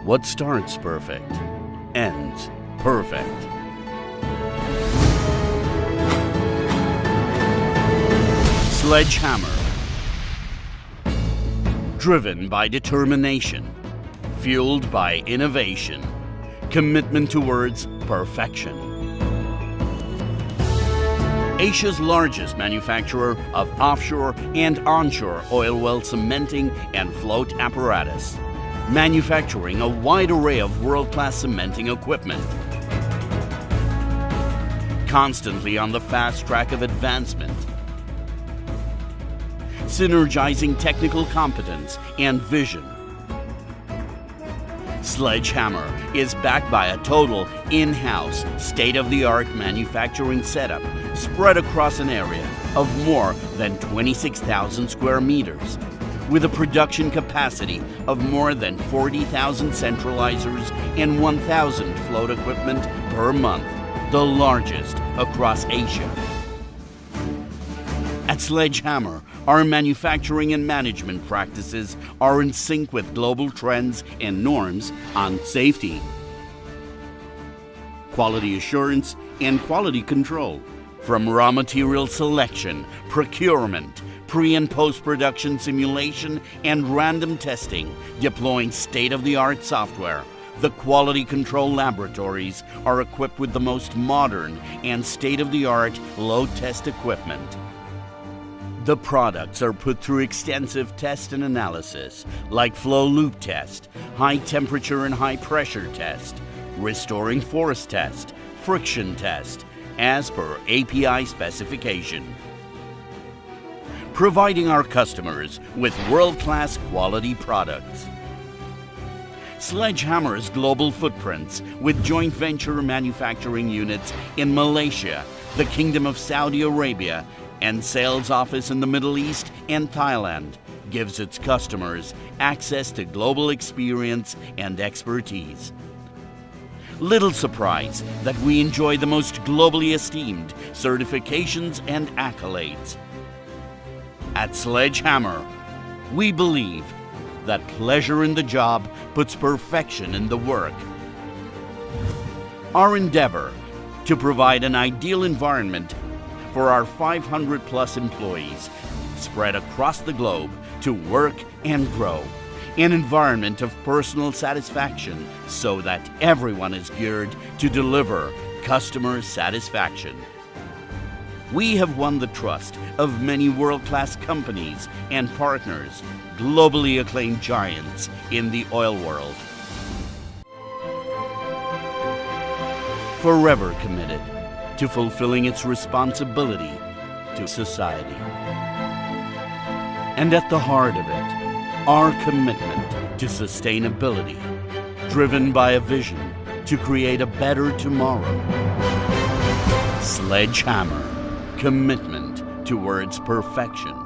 What starts perfect ends perfect. Sledgehammer. Driven by determination, fueled by innovation, commitment towards perfection. Asia's largest manufacturer of offshore and onshore oil well cementing and float apparatus, manufacturing a wide array of world-class cementing equipment. Constantly on the fast track of advancement, synergizing technical competence and vision. Sledgehammer is backed by a total in-house, state-of-the-art manufacturing setup spread across an area of more than 26,000 square meters, with a production capacity of more than 40,000 centralizers and 1,000 float equipment per month, the largest across Asia. At Sledgehammer, our manufacturing and management practices are in sync with global trends and norms on safety, quality assurance, and quality control. From raw material selection, procurement, pre- and post-production simulation, and random testing, deploying state-of-the-art software, the quality control laboratories are equipped with the most modern and state-of-the-art load-test equipment. The products are put through extensive test and analysis, like flow loop test, high temperature and high pressure test, restoring force test, friction test, as per API specification. Providing our customers with world-class quality products. Sledgehammer's global footprints with joint venture manufacturing units in Malaysia, the Kingdom of Saudi Arabia, and sales office in the Middle East and Thailand gives its customers access to global experience and expertise. Little surprise that we enjoy the most globally esteemed certifications and accolades. At Sledgehammer, we believe that pleasure in the job puts perfection in the work. Our endeavor to provide an ideal environment for our 500+ employees spread across the globe to work and grow. An environment of personal satisfaction so that everyone is geared to deliver customer satisfaction. We have won the trust of many world-class companies and partners, globally acclaimed giants in the oil world. Forever committed to fulfilling its responsibility to society. And at the heart of it, our commitment to sustainability, driven by a vision to create a better tomorrow. Sledgehammer, commitment towards perfection.